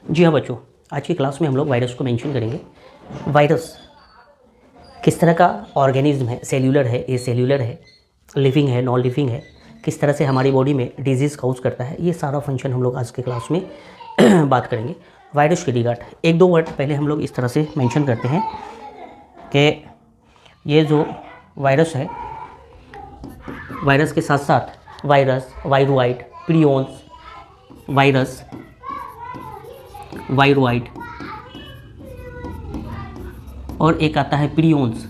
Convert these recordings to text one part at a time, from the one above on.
जी हाँ बच्चों, आज की क्लास में हम लोग वायरस को मेंशन करेंगे। वायरस किस तरह का ऑर्गेनिज्म है, सेल्यूलर है, ए सेल्यूलर है, लिविंग है, नॉन लिविंग है, किस तरह से हमारी बॉडी में डिजीज़ काउज करता है, ये सारा फंक्शन हम लोग आज के क्लास में बात करेंगे। वायरस के रिगार्ड एक दो वर्ड पहले हम लोग इस तरह से मेंशन करते हैं कि ये जो वायरस है, वायरस के साथ साथ virus, viroid, prions, virus, viroid और एक आता है प्रियॉन्स।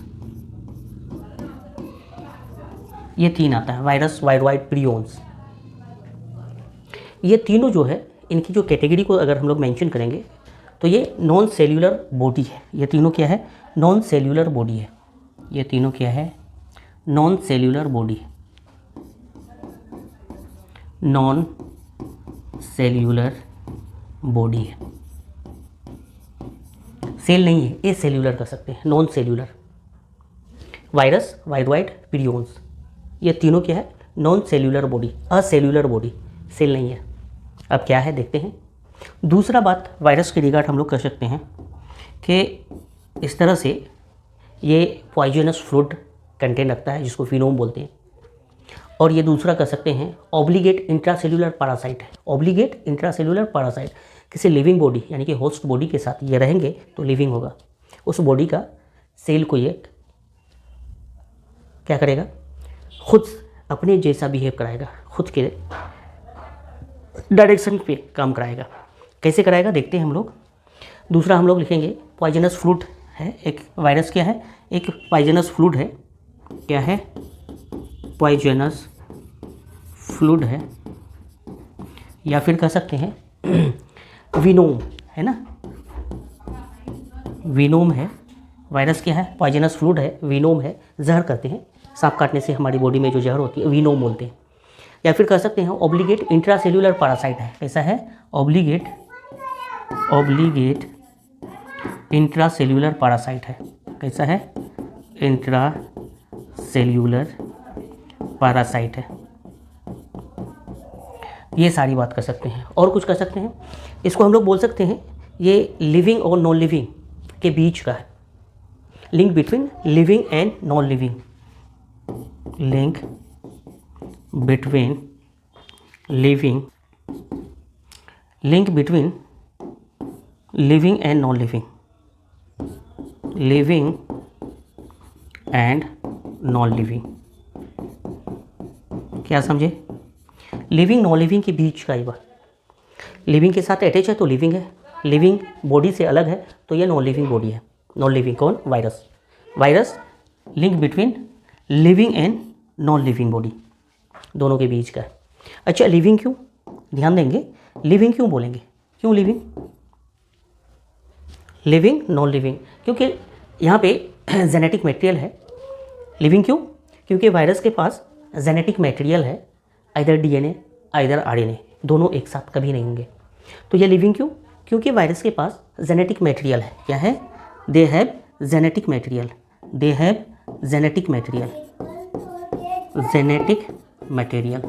ये तीन आता है, वायरस, वायरोइड, प्रियॉन्स। ये तीनों जो है, इनकी जो कैटेगरी को अगर हम लोग मेंशन करेंगे तो ये नॉन सेल्यूलर बॉडी है। ये तीनों क्या है? नॉन सेल्यूलर बॉडी है। ये तीनों क्या है? Non cellular body, non cellular body है। सेल नहीं है, ए सेल्यूलर कर सकते हैं, non cellular. Virus, viroid, prions, ये तीनों क्या है? Non cellular body, acellular body, cell नहीं है। अब क्या है देखते हैं। दूसरा बात वायरस के रिगार्ड हम लोग कर सकते हैं कि इस तरह से ये पॉइजनस फ्लूइड कंटेन रखता है जिसको फिनोम बोलते हैं। और ये दूसरा कर सकते हैं ऑब्लिगेट इंट्रासेल्यूलर पैरासाइट है। ऑब्लिगेट इंट्रासेल्यूलर पैरासाइट किसी लिविंग बॉडी यानी कि होस्ट बॉडी के साथ ये रहेंगे तो लिविंग होगा। उस बॉडी का सेल को ये क्या करेगा? खुद अपने जैसा बिहेव कराएगा, खुद के डायरेक्शन पे काम कराएगा। कैसे कराएगा देखते हैं हम लोग। दूसरा हम लोग लिखेंगे पॉइजनस फ्लूइड है। एक वायरस क्या है? एक पॉइजनस फ्लूइड है। क्या है? पॉइजनस फ्लूइड है। या फिर कह सकते हैं विनोम है ना, विनोम है। वायरस क्या है? पॉइजनस फ्लूइड है, विनोम है, जहर करते हैं। सांप काटने से हमारी बॉडी में जो जहर होती है विनोम बोलते हैं। या फिर कह सकते हैं ऑब्लिगेट इंट्रासेल्यूलर पैरासाइट है। कैसा है? ऑब्लिगेट इंट्रासेल्यूलर पैरासाइट है। कैसा है? इंट्रासेल्यूलर पैरासाइट है। ये सारी बात कर सकते हैं। और कुछ कर सकते हैं, इसको हम लोग बोल सकते हैं ये लिविंग और नॉन लिविंग के बीच का है। Link between living and non living, link between living and non living, living and non living. क्या समझे? लिविंग नॉन लिविंग के बीच का ही बात। लिविंग के साथ अटैच है तो लिविंग है, लिविंग बॉडी से अलग है तो ये नॉन लिविंग बॉडी है। नॉन लिविंग कौन? Virus. Virus link between living and non living body, दोनों के बीच का है। अच्छा, लिविंग क्यों? ध्यान देंगे, लिविंग क्यों बोलेंगे? क्यों लिविंग? लिविंग, नॉन लिविंग, क्योंकि यहाँ पे जेनेटिक मटेरियल है। लिविंग क्यों? क्योंकि वायरस के पास जेनेटिक मटेरियल है, आइदर डीएनए आइदर आरएनए, दोनों एक साथ कभी नहीं होंगे। तो ये लिविंग क्यों? क्योंकि वायरस के पास जेनेटिक मटेरियल है। क्या है? They have genetic material, they have genetic material, genetic material.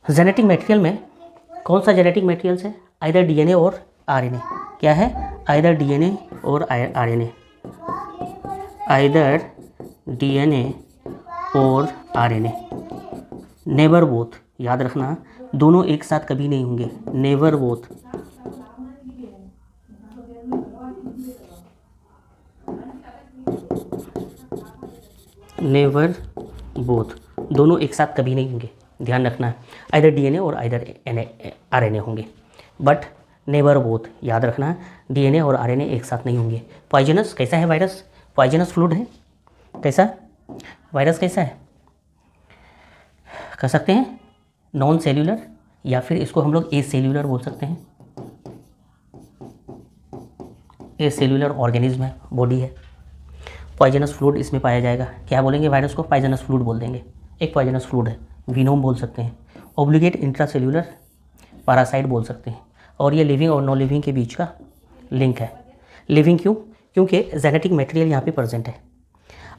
Genetic material में कौन सा जेनेटिक मटेरियल्स है? आइदर डीएनए और आरएनए। क्या है? आइदर डीएनए और आरएनए, आइदर डीएनए और आरएनए। नेवर बोथ, याद रखना, दोनों एक साथ कभी नहीं होंगे। नेवर बोथ, नेवर बोथ, दोनों एक साथ कभी नहीं होंगे, ध्यान रखना है। आइदर डीएनए और आइदर आरएनए होंगे, बट नेवर बोथ, याद रखना है, डीएनए और आरएनए एक साथ नहीं होंगे। पॉइजनस कैसा है? वायरस पॉइजनस फ्लूइड है। कैसा? वायरस कैसा है? कह सकते हैं नॉन सेल्यूलर, या फिर इसको हम लोग ए सेल्यूलर बोल सकते हैं। ए सेल्यूलर ऑर्गेनिज्म है, बॉडी है। पॉइजनस फ्लूइड इसमें पाया जाएगा। क्या बोलेंगे? वायरस को पॉइजनस फ्लूइड बोल देंगे। एक पॉइजनस फ्लूइड है, विनोम बोल सकते हैं, ऑब्लिगेट इंट्रासेल्यूलर पैरासाइट बोल सकते हैं। और ये लिविंग और नॉन लिविंग के बीच का लिंक है। लिविंग क्यों? क्योंकि जेनेटिक मटेरियल यहाँ पे प्रेजेंट है।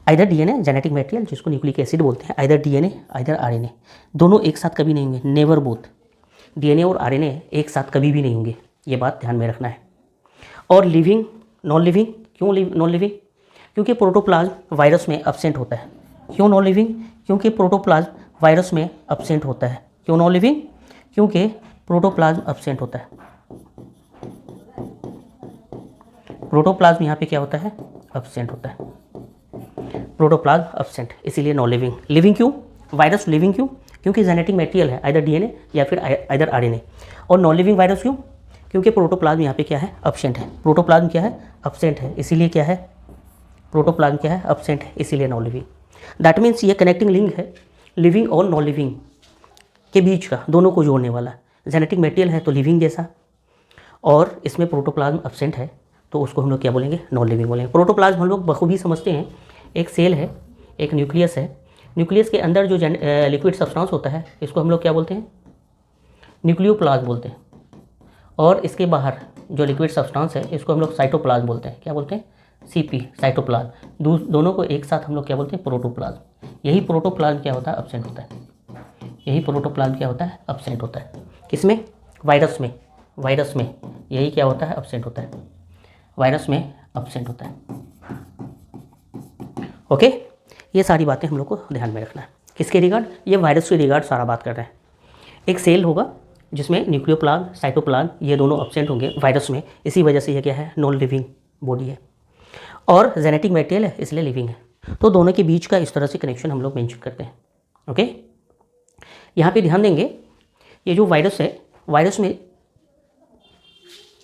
आइदर डीएनए जेनेटिक मटेरियल जिसको न्यूक्लिक एसिड बोलते हैं, आइदर डीएनए आइदर आरएनए, दोनों एक साथ कभी नहीं होंगे। नेवर बोथ, डीएनए और आरएनए एक साथ कभी भी नहीं होंगे, ये बात ध्यान में रखना है। और लिविंग, नॉन लिविंग, क्यों नॉन लिविंग? क्योंकि प्रोटोप्लाज्म वायरस में एब्सेंट होता है। क्यों नॉन लिविंग? क्योंकि प्रोटोप्लाज्म वायरस में एब्सेंट होता है। क्यों नॉन लिविंग? क्योंकि प्रोटोप्लाज्म एब्सेंट होता है। प्रोटोप्लाज्म यहाँ पे क्या होता है? एब्सेंट होता है। प्रोटोप्लाज्म एब्सेंट, इसीलिए नॉन लिविंग। लिविंग क्यों? वायरस लिविंग क्यों? क्योंकि जेनेटिक मटेरियल है, आइदर डीएनए या फिर आइदर आरएनए। और नॉन लिविंग वायरस क्यों? क्योंकि प्रोटोप्लाज्म यहाँ पे क्या है? एब्सेंट है। प्रोटोप्लाज्म क्या है? एब्सेंट है, इसीलिए क्या है? प्रोटोप्लाज्म क्या है? एब्सेंट है, इसीलिए नॉन लिविंग। दैट मीन्स ये कनेक्टिंग लिंक है लिविंग और नॉन लिविंग के बीच का, दोनों को जोड़ने वाला। जेनेटिक मटेरियल है तो लिविंग जैसा, और इसमें प्रोटोप्लाज्म एब्सेंट है तो उसको हम लोग क्या बोलेंगे? नॉन लिविंग बोलेंगे। प्रोटोप्लाज्म हम लोग बखूबी समझते हैं, एक सेल है, एक न्यूक्लियस है। न्यूक्लियस के अंदर जो लिक्विड सब्सटेंस होता है इसको हम लोग क्या बोलते हैं? न्यूक्लियोप्लाज्म बोलते हैं। और इसके बाहर जो लिक्विड सब्सटेंस है इसको हम लोग साइटोप्लाज्म बोलते हैं। क्या बोलते हैं? CP, cytoplasm. दोनों को एक साथ हम लोग क्या बोलते हैं? प्रोटोप्लाज्म। यही प्रोटोप्लाज्म क्या होता है? एब्सेंट होता है। यही प्रोटोप्लाज्म क्या होता है? एब्सेंट होता है। किसमें? वायरस में। वायरस में यही क्या होता है? एब्सेंट होता है। वायरस में एब्सेंट होता है। ओके, ये सारी बातें हम लोग को ध्यान में रखना है। किसके रिगार्ड? ये वायरस के रिगार्ड सारा बात कर रहे हैं। एक सेल होगा जिसमें न्यूक्लियोप्लाज्म, साइटोप्लाज्म ये दोनों एब्सेंट होंगे वायरस में, इसी वजह से ये क्या है? नॉन लिविंग बॉडी है। और जेनेटिक मटेरियल है इसलिए लिविंग है। तो दोनों के बीच का इस तरह से कनेक्शन हम लोग मेंशन करते हैं। ओके, यहाँ पे ध्यान देंगे, ये जो वायरस है, वायरस में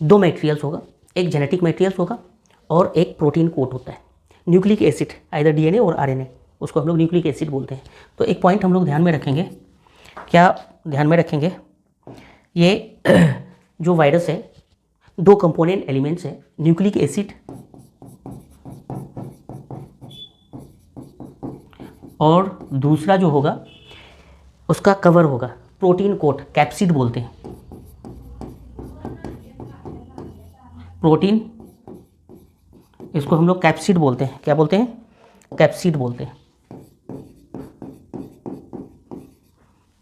दो मटेरियल्स होगा, एक जेनेटिक मटेरियल्स होगा और एक प्रोटीन कोट होता है। न्यूक्लिक एसिड, आइदर डीएनए और आरएनए, उसको हम लोग न्यूक्लिक एसिड बोलते हैं। तो एक पॉइंट हम लोग ध्यान में रखेंगे, क्या ध्यान में रखेंगे? ये जो वायरस है दो कंपोनेंट एलिमेंट्स है, न्यूक्लिक एसिड और दूसरा जो होगा उसका कवर होगा प्रोटीन कोट, कैप्सिड बोलते हैं। प्रोटीन, इसको हम लोग कैप्सिड बोलते हैं। क्या बोलते हैं? कैप्सिड बोलते हैं।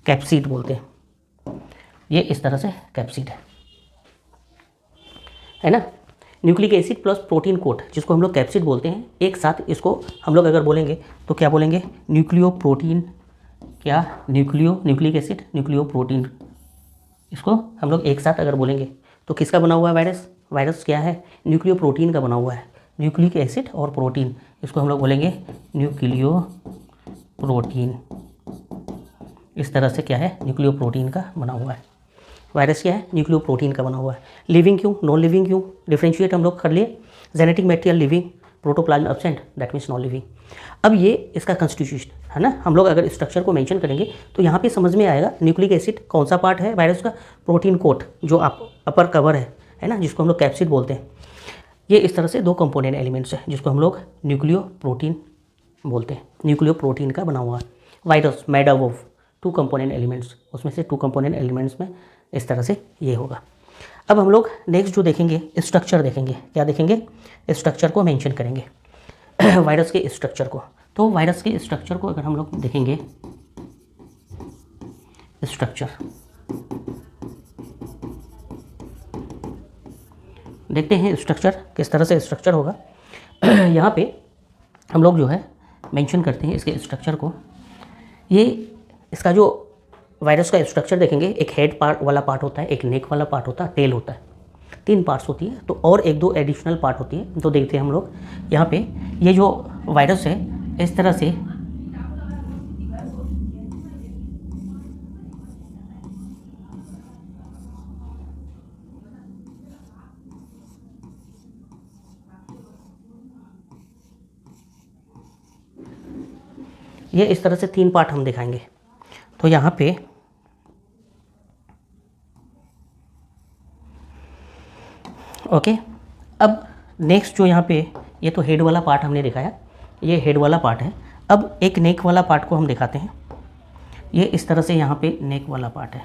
कैप्सिड बोलते हैं। ये इस तरह से कैप्सिड है ना। Nucleic acid plus protein coat जिसको हम लोग कैप्सिड बोलते हैं, एक साथ इसको हम लोग अगर बोलेंगे तो क्या बोलेंगे? Nucleoprotein. क्या? Nucleic acid, nucleoprotein. इसको हम लोग एक साथ अगर बोलेंगे तो किसका बना हुआ है वायरस? वायरस क्या है? न्यूक्लियो प्रोटीन का बना हुआ है। न्यूक्लिक एसिड और प्रोटीन, इसको हम लोग बोलेंगे न्यूक्लियो प्रोटीन। इस तरह से क्या है? न्यूक्लियो प्रोटीन का बना हुआ है। वायरस क्या है? न्यूक्लियो प्रोटीन का बना हुआ है। लिविंग क्यों? नॉन लिविंग क्यों? डिफ्रेंशिएट हम लोग कर लिए। Genetic material living, protoplasm absent, that means non living. अब ये इसका कंस्टिट्यूशन है ना, हम लोग अगर स्ट्रक्चर को मेंशन करेंगे तो यहाँ पे समझ में आएगा न्यूक्लिक एसिड कौन सा पार्ट है वायरस का? प्रोटीन कोट जो अपर कवर है ना, जिसको हम लोग कैप्सिड बोलते हैं। ये इस तरह से दो कंपोनेंट एलिमेंट्स है जिसको हम लोग न्यूक्लियो प्रोटीन बोलते हैं। न्यूक्लियो प्रोटीन का बना हुआ virus made up of two component elements, उसमें से टू कंपोनेंट एलिमेंट्स में इस तरह से ये होगा। अब हम लोग नेक्स्ट जो देखेंगे स्ट्रक्चर देखेंगे। क्या देखेंगे? स्ट्रक्चर को मेंशन करेंगे वायरस के स्ट्रक्चर को। तो वायरस के स्ट्रक्चर को अगर हम लोग देखेंगे, स्ट्रक्चर देखते हैं स्ट्रक्चर किस तरह से स्ट्रक्चर होगा। यहाँ पे हम लोग जो है मेंशन करते हैं इसके स्ट्रक्चर को। ये इसका जो वायरस का स्ट्रक्चर देखेंगे, एक हेड पार्ट वाला पार्ट होता है, एक नेक वाला पार्ट होता है, टेल होता है, तीन पार्ट्स होती है। तो और एक दो एडिशनल पार्ट होती है, तो देखते हैं हम लोग यहाँ पे। ये जो वायरस है इस तरह से ये इस तरह से तीन पार्ट हम दिखाएंगे। तो यहाँ पे ओके, अब नेक्स्ट जो यहाँ पे ये तो हेड वाला पार्ट हमने दिखाया, ये हेड वाला पार्ट है। अब एक नेक वाला पार्ट को हम दिखाते हैं। ये इस तरह से यहाँ पे नेक वाला पार्ट है,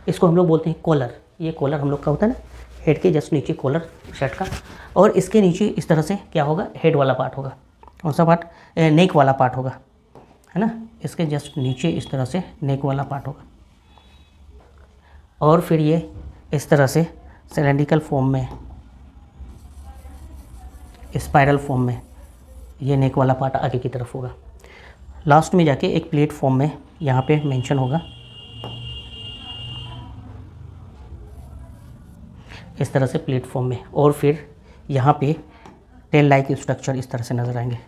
इसको हम लोग बोलते हैं कॉलर। ये कॉलर हम लोग का होता है ना, हेड के जस्ट नीचे कॉलर शर्ट का, और इसके नीचे इस तरह से क्या होगा? हेड वाला पार्ट होगा। कौन सा पार्ट? नेक वाला पार्ट होगा, है ना। इसके जस्ट नीचे इस तरह से नेक वाला पार्ट होगा। और फिर ये इस तरह से सिलेंड्रिकल फॉर्म में, स्पाइरल फॉर्म में ये नेक वाला पार्ट आगे की तरफ होगा। लास्ट में जाके एक प्लेट फॉर्म में यहाँ पे मेंशन होगा, इस तरह से प्लेटफॉर्म में, और फिर यहाँ पे टेल लाइक स्ट्रक्चर इस तरह से नज़र आएंगे।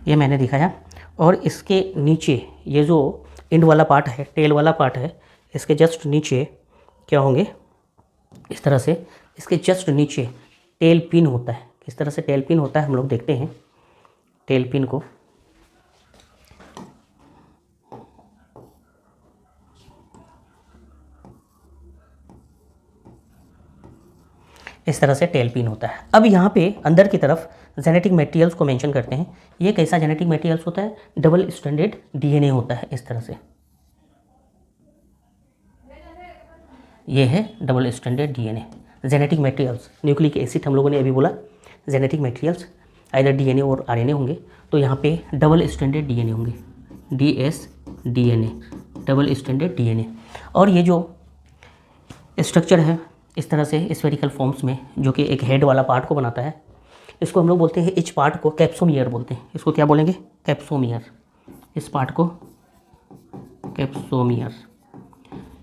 ये मैंने दिखाया। और इसके नीचे ये जो एंड वाला पार्ट है, टेल वाला पार्ट है, इसके जस्ट नीचे क्या होंगे, इस तरह से इसके जस्ट नीचे टेल पिन होता है। किस तरह से टेल पिन होता है हम लोग देखते हैं। टेल पिन को इस तरह से टेल पिन होता है। अब यहाँ पे अंदर की तरफ जेनेटिक मटेरियल्स को मेंशन करते हैं। ये कैसा जेनेटिक मटेरियल्स होता है, डबल स्ट्रैंडेड डीएनए होता है इस तरह से। ये है double stranded DNA. Genetic materials, nucleic acid हम लोगों ने अभी बोला, जेनेटिक मटेरियल्स आइदर डीएनए और आरएनए होंगे, तो यहाँ पे डबल स्ट्रैंडेड डीएनए होंगे, डीएसडीएनए, डबल स्ट्रैंडेड डीएनए। और ये जो स्ट्रक्चर है इस तरह से स्फेरिकल फॉर्म्स में, जो कि एक हेड वाला पार्ट को बनाता है, इसको हम लोग बोलते हैं, इच पार्ट को कैप्सोमियर बोलते हैं। इसको क्या बोलेंगे, कैप्सोमियर। इस पार्ट को कैप्सोमियर।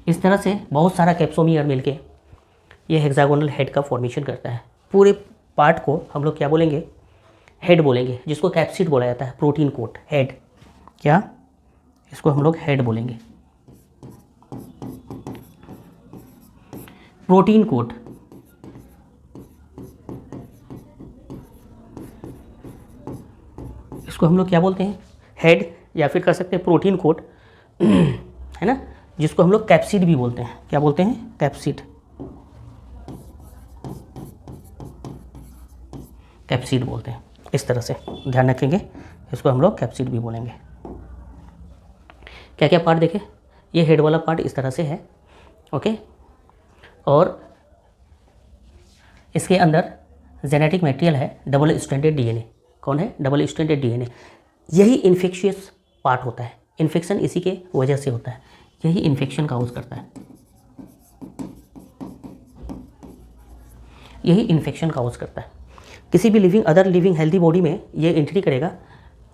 इस तरह से बहुत सारा कैप्सोमियर मिलके ये हेक्सागोनल हेड का फॉर्मेशन करता है। पूरे पार्ट को हम लोग क्या बोलेंगे, हेड बोलेंगे, जिसको कैप्सिड बोला जाता है, प्रोटीन कोट, हेड। क्या, इसको हम लोग हेड बोलेंगे, प्रोटीन कोट। इसको हम लोग क्या बोलते हैं, हेड, या फिर कह सकते हैं प्रोटीन कोट, है ना, जिसको हम लोग कैप्सिड भी बोलते हैं। क्या बोलते हैं, कैप्सिड। कैप्सिड बोलते हैं इस तरह से, ध्यान रखेंगे, इसको हम लोग कैप्सिड भी बोलेंगे। क्या क्या पार्ट देखें, ये हेड वाला पार्ट इस तरह से है, ओके। और इसके अंदर जेनेटिक मटेरियल है डबल स्ट्रैंडेड डीएनए। कौन है, डबल स्ट्रैंडेड डीएनए। यही इन्फेक्शियस पार्ट होता है, इन्फेक्शन इसी के वजह से होता है, यही इन्फेक्शन काउज करता है, यही इन्फेक्शन काउज करता है। किसी भी living, other living healthy body में ये एंट्री करेगा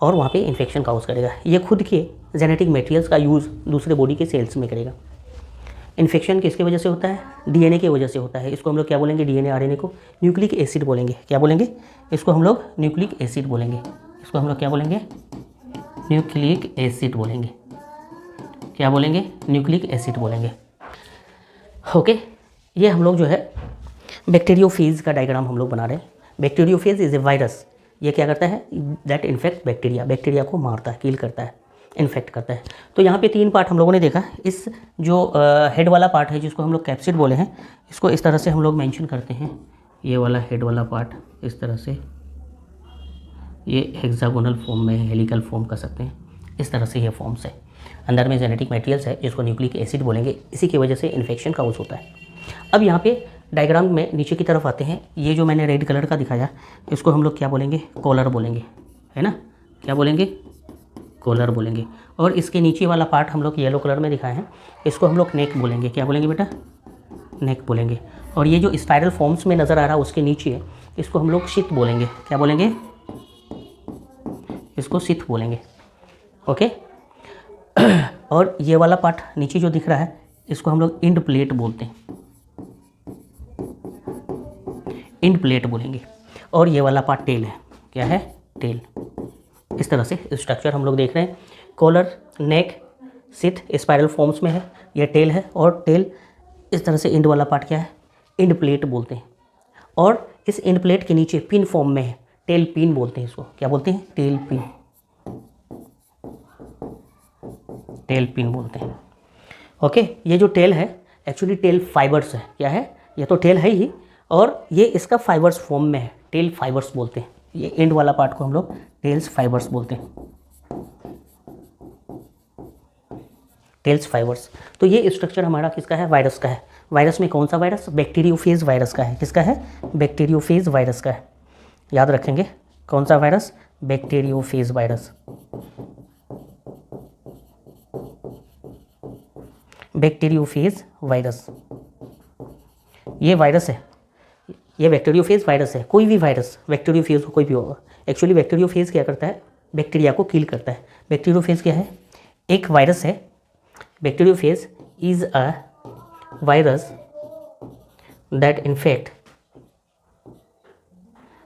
और वहाँ पे इन्फेक्शन काउज करेगा। ये खुद के जेनेटिक मटेरियल्स का यूज़ दूसरे बॉडी के सेल्स में करेगा। इन्फेक्शन किसकी वजह से होता है, डीएनए की वजह से होता है। इसको हम लोग क्या बोलेंगे, डीएनए आरएनए को न्यूक्लिक एसिड बोलेंगे। क्या बोलेंगे, इसको हम लोग न्यूक्लिक एसिड बोलेंगे। इसको हम लोग क्या बोलेंगे, न्यूक्लिक एसिड बोलेंगे। क्या बोलेंगे, न्यूक्लिक एसिड बोलेंगे, ओके। ये हम लोग जो है बैक्टीरियोफेज का डायग्राम हम लोग बना रहे हैं। Bacteriophage is a virus. ये क्या करता है, दैट इन्फेक्ट बैक्टीरिया, बैक्टीरिया को मारता है, किल करता है, इन्फेक्ट करता है। तो यहाँ पे 3 पार्ट हम लोगों ने देखा। इस जो हेड वाला पार्ट है, जिसको हम लोग कैप्सिड बोले हैं, इसको इस तरह से हम लोग मेंशन करते हैं। ये वाला हेड वाला पार्ट इस तरह से, ये हेक्सागोनल फॉर्म में, हेलिकल फॉर्म कर सकते हैं, इस तरह से ये फॉर्म्स है। अंदर में जेनेटिक मटेरियल्स है, जिसको न्यूक्लिक एसिड बोलेंगे, इसी की वजह से इन्फेक्शन काउज होता है। अब यहाँ पे डायग्राम में नीचे की तरफ आते हैं। ये जो मैंने रेड कलर का दिखाया, इसको हम लोग क्या बोलेंगे, कॉलर बोलेंगे, है ना। क्या बोलेंगे, कॉलर बोलेंगे। और इसके नीचे वाला पार्ट हम लोग येलो कलर में दिखाए हैं, इसको हम लोग नेक बोलेंगे। क्या बोलेंगे बेटा, नेक बोलेंगे। और ये जो स्पाइरल फॉर्म्स में नज़र आ रहा है उसके नीचे, इसको हम लोग शीथ बोलेंगे। क्या बोलेंगे, इसको शीथ बोलेंगे, ओके। और ये वाला पार्ट नीचे जो दिख रहा है, इसको हम लोग इंड प्लेट बोलते हैं, इंड प्लेट बोलेंगे। और ये वाला पार्ट टेल है। क्या है, टेल। इस तरह से स्ट्रक्चर हम लोग देख रहे हैं। कॉलर, नेक, शीथ स्पाइरल फॉर्म्स में है, ये टेल है। और टेल इस तरह से, इंड वाला पार्ट क्या है, इंड प्लेट बोलते हैं। और इस इंड प्लेट के नीचे पिन फॉर्म में है, टेल पिन बोलते हैं इसको। क्या बोलते हैं, टेल पिन, टेल पिन बोलते हैं, ओके। ये जो टेल है एक्चुअली टेल फाइबर्स है। क्या है, ये तो टेल है ही, और ये इसका फाइबर्स फॉर्म में है, टेल फाइबर्स बोलते हैं। ये एंड वाला पार्ट को हम लोग टेल्स फाइबर्स बोलते हैं, टेल्स फाइबर्स। तो ये स्ट्रक्चर हमारा किसका है, वायरस का है। वायरस में कौन सा वायरस, बैक्टीरियोफेज वायरस का है। किसका है, बैक्टीरियोफेज वायरस का है, याद रखेंगे। कौन सा virus? Bacteriophage virus. Bacteriophage virus ये वायरस है, ये बैक्टीरियोफेज वायरस है। कोई भी वायरस बैक्टीरियोफेज कोई भी होगा। एक्चुअली बैक्टीरियोफेज क्या करता है? बैक्टीरिया को किल करता है। बैक्टीरियोफेज क्या है? एक वायरस है। Bacteriophage is a virus that infect,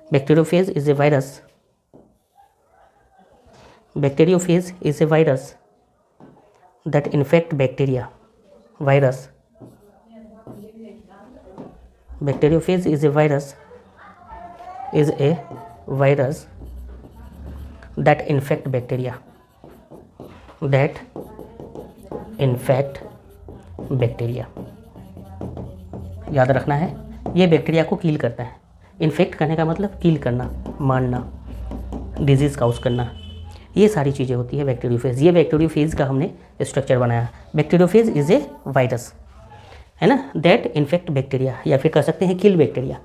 bacteriophage is a virus, bacteriophage is a virus that infect bacteria. Virus, bacteriophage is a virus that infect bacteria, याद रखना है, ये बैक्टीरिया को किल करता है। इन्फेक्ट करने का मतलब किल करना, मारना, डिजीज़ काउज करना, ये सारी चीज़ें होती है बैक्टीरियोफेज। ये बैक्टीरियोफेज का हमने स्ट्रक्चर बनाया। बैक्टीरियोफेज इज ए वायरस, है ना, दैट इन्फेक्ट बैक्टीरिया, या फिर कह सकते हैं किल बैक्टीरिया।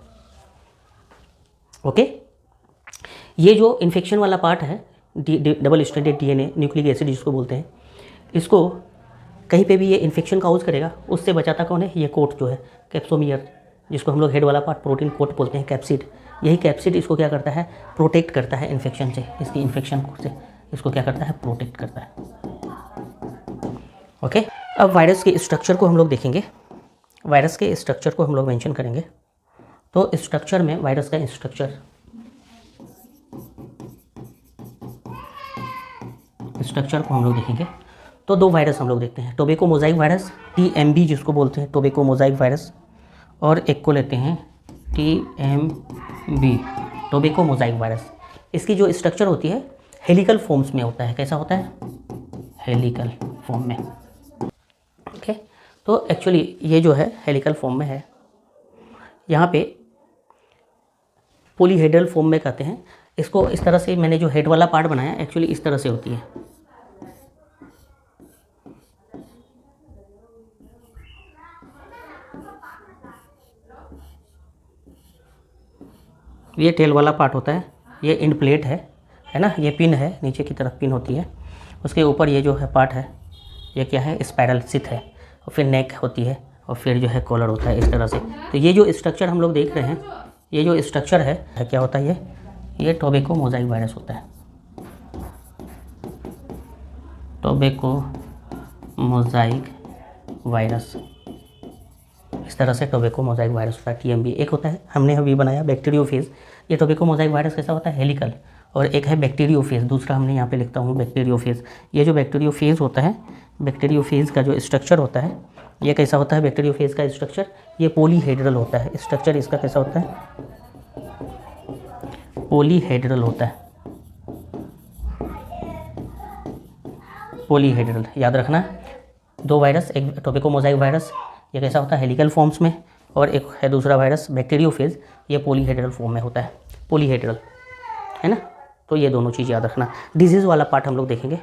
ओके, ये जो इन्फेक्शन वाला पार्ट है, double stranded DNA, nucleic acid जिसको बोलते हैं, इसको कहीं पे भी ये इन्फेक्शन काउज करेगा, उससे बचाता कौन है? ये कोट जो है, कैप्सोमियर, जिसको हम लोग हेड वाला पार्ट प्रोटीन कोट बोलते हैं, कैप्सिड। यही कैप्सिड इसको क्या करता है? प्रोटेक्ट करता है इन्फेक्शन से। इसकी इन्फेक्शन से इसको क्या करता है? प्रोटेक्ट करता है। ओके, अब वायरस के स्ट्रक्चर को हम लोग देखेंगे। वायरस के स्ट्रक्चर को हम लोग मेंशन करेंगे। तो स्ट्रक्चर में वायरस का स्ट्रक्चर को हम लोग देखेंगे। तो दो वायरस हम लोग देखते हैं, टोबैको मोज़ाइक वायरस, TMB जिसको बोलते हैं, टोबैको मोज़ाइक वायरस, और एक को लेते हैं TMB, टोबैको मोज़ाइक वायरस। इसकी जो स्ट्रक्चर होती है हेलिकल फॉर्म्स में होता है। कैसा होता है? हेलिकल फॉर्म में। ओके, तो एक्चुअली ये जो है हेलिकल फॉर्म में है। यहाँ पे पॉलीहेड्रल फॉर्म में कहते हैं इसको। इस तरह से मैंने जो हेड वाला पार्ट बनाया, एक्चुअली इस तरह से होती है। ये टेल वाला पार्ट होता है, ये इंड प्लेट है ना, ये पिन है, नीचे की तरफ पिन होती है। उसके ऊपर ये जो है पार्ट है, ये क्या है? स्पाइरल सिथ है, और फिर नेक होती है, और फिर जो है कॉलर होता है, इस तरह से। तो ये जो स्ट्रक्चर हम लोग देख रहे हैं, ये जो स्ट्रक्चर है क्या होता है? ये टोबैको मोज़ाइक वायरस होता है। टोबैको मोज़ाइक वायरस, इस तरह से टोबैको मोज़ाइक वायरस होता है। TMB एक होता है, हमने अभी बनाया बैक्टीरियोफेज। ये टोबैको मोज़ाइक वायरस कैसा होता है? हेलिकल। और एक है बैक्टीरियोफेज, दूसरा हमने यहाँ पे लिखता हूँ बैक्टीरियोफेज। ये जो बैक्टीरियोफेज होता है, बैक्टीरियोफेज का जो स्ट्रक्चर होता है, ये कैसा होता है? बैक्टीरियोफेज का स्ट्रक्चर ये पॉलीहेड्रल होता है। स्ट्रक्चर इसका कैसा होता है? पॉलीहेड्रल होता है। पॉलीहेड्रल, याद रखना। दो वायरस, एक टोबैको मोज़ाइक वायरस, ये कैसा होता है? हेलिकल फॉर्म्स में, और एक है दूसरा वायरस बैक्टीरियोफेज, ये पॉलीहेड्रल फॉर्म में होता है, पॉलीहेड्रल, है ना। तो ये दोनों चीज़ याद रखना। डिजीज़ वाला पार्ट हम लोग देखेंगे।